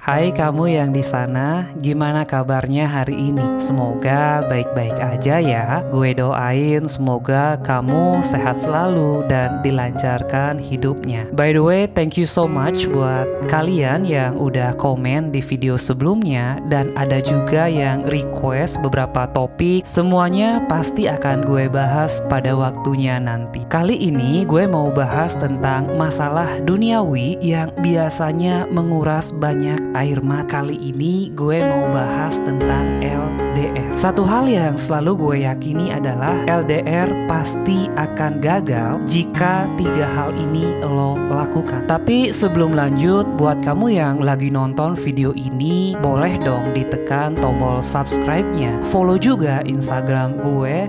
Hai kamu yang di sana, gimana kabarnya hari ini? Semoga baik-baik aja ya. Gue doain semoga kamu sehat selalu dan dilancarkan hidupnya. By the way, thank you so much buat kalian yang udah komen di video sebelumnya dan ada juga yang request beberapa topik. Semuanya pasti akan gue bahas pada waktunya nanti. Kali ini gue mau bahas tentang masalah duniawi yang biasanya menguras banyak air mata. Kali ini gue mau bahas tentang LDR. Satu hal yang selalu gue yakini adalah LDR pasti akan gagal jika tiga hal ini lo lakukan. Tapi sebelum lanjut, buat kamu yang lagi nonton video ini, boleh dong ditekan tombol subscribe-nya. Follow juga Instagram gue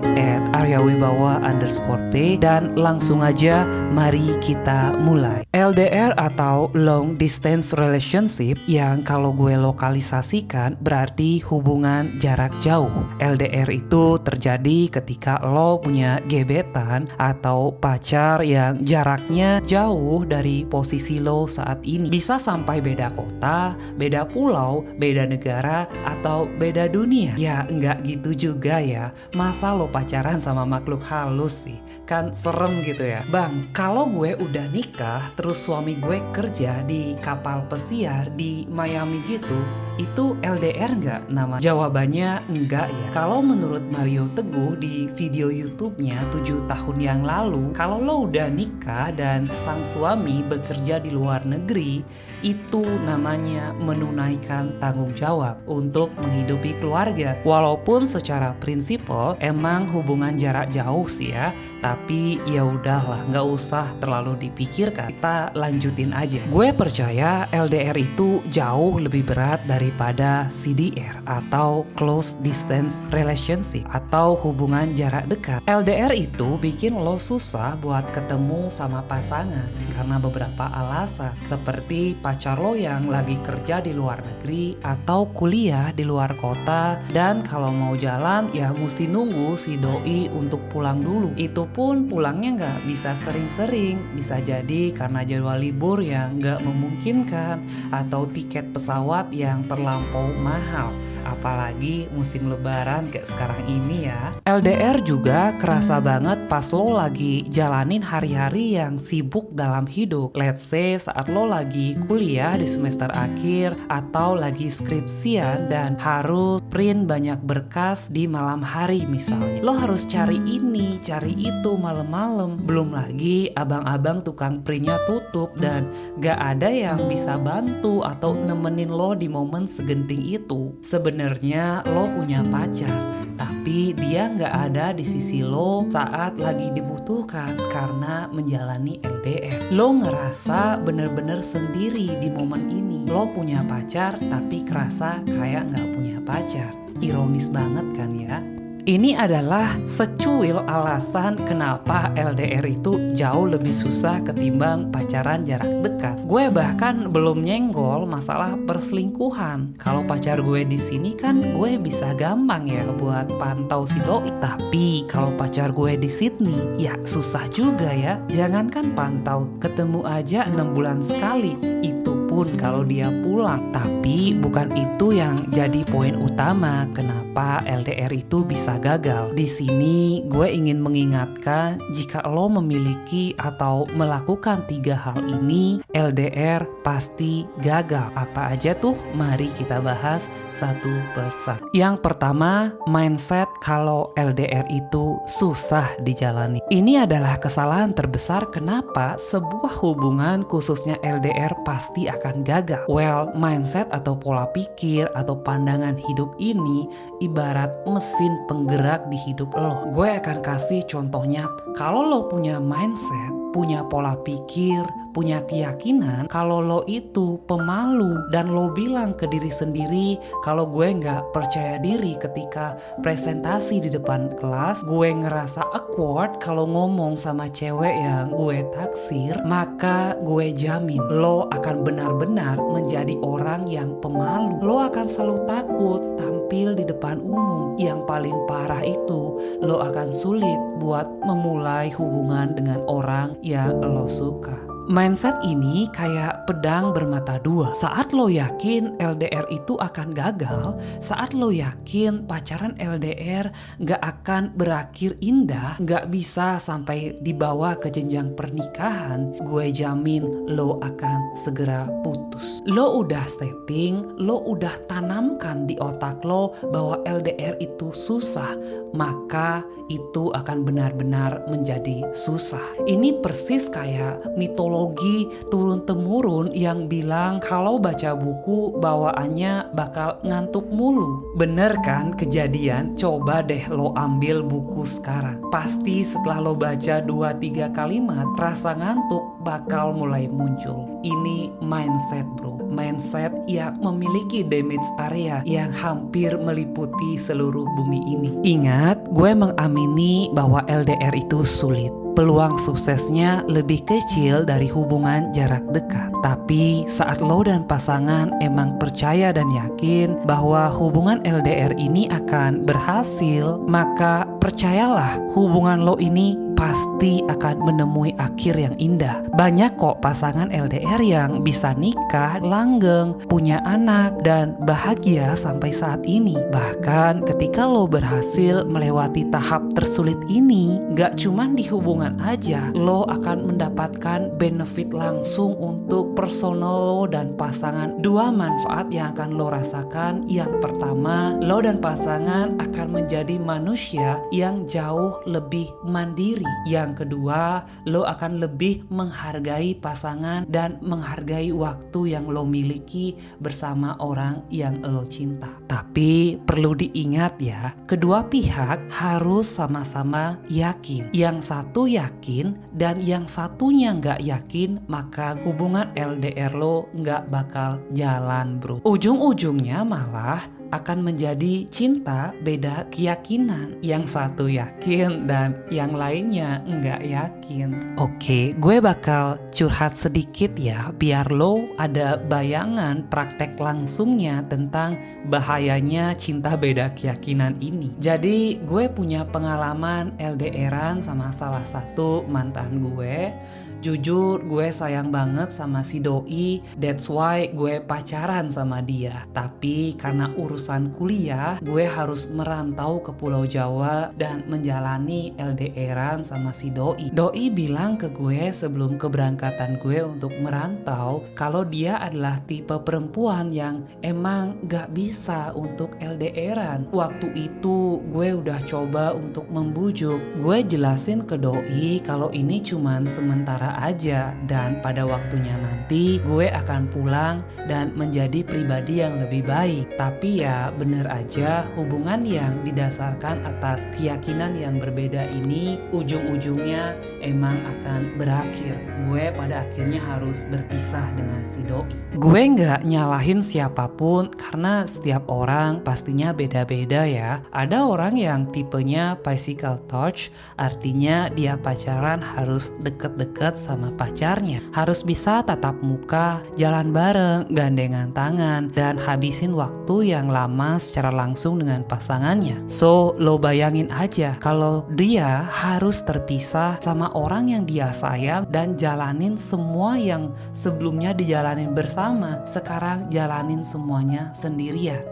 @aryawibawa_p dan langsung aja mari kita mulai. LDR atau long distance relationship yang kalau gue lokalisasikan berarti hubungan jarak jauh. LDR itu terjadi ketika lo punya gebetan atau pacar yang jaraknya jauh dari posisi lo saat ini. Bisa sampai beda kota, beda pulau, beda negara, atau beda dunia. Ya enggak gitu juga ya. Masa lo pacaran sama makhluk halus sih? Kan serem gitu ya. Bang, kalau gue udah nikah terus suami gue kerja di kapal pesiar di Miami gitu, itu LDR nggak nama? Jawabannya enggak ya. Kalau menurut Mario Teguh di video YouTube-nya 7 tahun yang lalu, kalau lo udah nikah dan sang suami bekerja di luar negeri, itu namanya menunaikan tanggung jawab untuk menghidupi keluarga. Walaupun secara prinsipal emang hubungan jarak jauh sih ya, tapi ya udahlah, nggak usah terlalu dipikirkan. Kita lanjutin aja. Gue percaya LDR itu jauh lebih berat daripada CDR atau close distance relationship atau hubungan jarak dekat. LDR itu bikin lo susah buat ketemu sama pasangan karena beberapa alasan, seperti pacar lo yang lagi kerja di luar negeri atau kuliah di luar kota, dan kalau mau jalan ya mesti nunggu si doi untuk pulang dulu. Itu pun pulangnya nggak bisa sering-sering, bisa jadi karena jadwal libur yang nggak memungkinkan atau tiket pesawat yang terlampau mahal, apalagi musim lebaran kayak sekarang ini ya. LDR juga kerasa banget pas lo lagi jalanin hari-hari yang sibuk dalam hidup. Let's say saat lo lagi kuliah di semester akhir atau lagi skripsian dan harus print banyak berkas di malam hari misalnya. Lo harus cari ini, cari itu malam-malam. Belum lagi abang-abang tukang printnya tutup dan gak ada yang bisa bantu atau nemenin lo di momen segenting itu. Sebenarnya lo punya pacar, tapi dia gak ada di sisi lo saat lagi dibutuhkan karena menjalani LDR. Lo ngerasa bener-bener sendiri di momen ini. Lo punya pacar tapi kerasa kayak gak punya pacar. Ironis banget kan ya? Ini adalah secuil alasan kenapa LDR itu jauh lebih susah ketimbang pacaran jarak dekat. Gue bahkan belum nyenggol masalah perselingkuhan. Kalau pacar gue di sini kan gue bisa gampang ya buat pantau si doi. Tapi kalau pacar gue di Sydney ya susah juga ya. Jangankan pantau, ketemu aja 6 bulan sekali. Itu pun kalau dia pulang. Tapi bukan itu yang jadi poin utama kenapa LDR itu bisa gagal. Di sini gue ingin mengingatkan, jika lo memiliki atau melakukan tiga hal ini, LDR pasti gagal. Apa aja tuh? Mari kita bahas satu persatu. Yang pertama, mindset kalau LDR itu susah dijalani. Ini adalah kesalahan terbesar kenapa sebuah hubungan khususnya LDR pasti akan gagal. Well, mindset atau pola pikir atau pandangan hidup ini ibarat mesin penggerak di hidup lo. Gue akan kasih contohnya. Kalau lo punya mindset, punya pola pikir, punya keyakinan kalau lo itu pemalu dan lo bilang ke diri sendiri kalau gue nggak percaya diri ketika presentasi di depan kelas, gue ngerasa awkward kalau ngomong sama cewek yang gue taksir, maka gue jamin lo akan benar-benar menjadi orang yang pemalu. Lo akan selalu takut tampil di depan umum. Yang paling parah itu, lo akan sulit buat memulai hubungan dengan orang yang lo suka. Mindset ini kayak pedang bermata dua. Saat lo yakin LDR itu akan gagal, saat lo yakin pacaran LDR gak akan berakhir indah, gak bisa sampai dibawa ke jenjang pernikahan, gue jamin lo akan segera putus. Lo udah setting, lo udah tanamkan di otak lo bahwa LDR itu susah, maka itu akan benar-benar menjadi susah. Ini persis kayak mitologi turun-temurun yang bilang kalau baca buku bawaannya bakal ngantuk mulu. Bener kan kejadian? Coba deh lo ambil buku sekarang. Pasti setelah lo baca 2-3 kalimat, rasa ngantuk bakal mulai muncul. Ini mindset bro. Mindset yang memiliki damage area yang hampir meliputi seluruh bumi ini. Ingat, gue mengamini bahwa LDR itu sulit. Peluang suksesnya lebih kecil dari hubungan jarak dekat. Tapi saat lo dan pasangan emang percaya dan yakin bahwa hubungan LDR ini akan berhasil, maka percayalah hubungan lo ini pasti akan menemui akhir yang indah. Banyak kok pasangan LDR yang bisa nikah, langgeng, punya anak, dan bahagia sampai saat ini. Bahkan ketika lo berhasil melewati tahap tersulit ini, gak cuman di hubungan aja, lo akan mendapatkan benefit langsung untuk personal lo dan pasangan. Dua manfaat yang akan lo rasakan. Yang pertama, lo dan pasangan akan menjadi manusia yang jauh lebih mandiri. Yang kedua, lo akan lebih menghargai pasangan dan menghargai waktu yang lo miliki bersama orang yang lo cinta. Tapi perlu diingat ya, kedua pihak harus sama-sama yakin. Yang satu yakin dan yang satunya nggak yakin, maka hubungan LDR lo nggak bakal jalan bro. Ujung-ujungnya malah akan menjadi cinta beda keyakinan. Yang satu yakin dan yang lainnya nggak yakin. Oke, gue bakal curhat sedikit ya, biar lo ada bayangan praktek langsungnya tentang bahayanya cinta beda keyakinan ini. Jadi gue punya pengalaman LDRan sama salah satu mantan gue. Jujur gue sayang banget sama si doi, that's why gue pacaran sama dia. Tapi karena urusan kuliah, gue harus merantau ke Pulau Jawa dan menjalani LDRan sama si doi. Doi bilang ke gue sebelum keberangkatan gue untuk merantau kalau dia adalah tipe perempuan yang emang gak bisa untuk LDRan. Waktu itu gue udah coba untuk membujuk. Gue jelasin ke doi kalau ini cuman sementara aja dan pada waktunya nanti gue akan pulang dan menjadi pribadi yang lebih baik. Tapi ya bener aja, hubungan yang didasarkan atas keyakinan yang berbeda ini ujung-ujungnya emang akan berakhir. Gue pada akhirnya harus berpisah dengan si doi. Gue nggak nyalahin siapapun karena setiap orang pastinya beda-beda ya. Ada orang yang tipenya physical touch, artinya dia pacaran harus deket-deket sama pacarnya, harus bisa tatap muka, jalan bareng, gandengan tangan, dan habisin waktu yang lama secara langsung dengan pasangannya. So, lo bayangin aja kalau dia harus terpisah sama orang yang dia sayang dan jalanin semua yang sebelumnya dijalanin bersama, sekarang jalanin semuanya sendirian.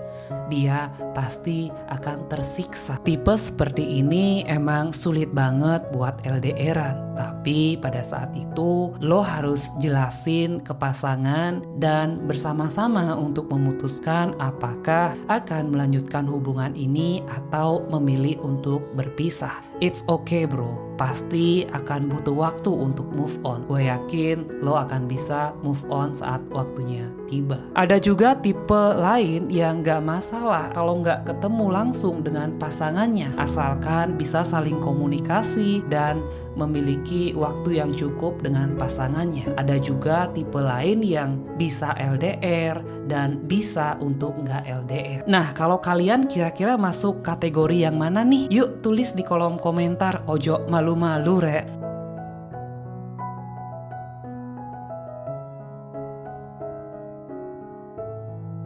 Dia pasti akan tersiksa. Tipe seperti ini emang sulit banget buat LDRan. Tapi pada saat itu lo harus jelasin ke pasangan dan bersama-sama untuk memutuskan apakah akan melanjutkan hubungan ini atau memilih untuk berpisah. It's okay bro, pasti akan butuh waktu untuk move on. Gue yakin lo akan bisa move on saat waktunya tiba. Ada juga tipe lain yang gak masalah kalau gak ketemu langsung dengan pasangannya, asalkan bisa saling komunikasi dan memiliki waktu yang cukup dengan pasangannya. Ada juga tipe lain yang bisa LDR dan bisa untuk nggak LDR. Nah, kalau kalian kira-kira masuk kategori yang mana nih? Yuk tulis di kolom komentar, ojo malu-malu rek.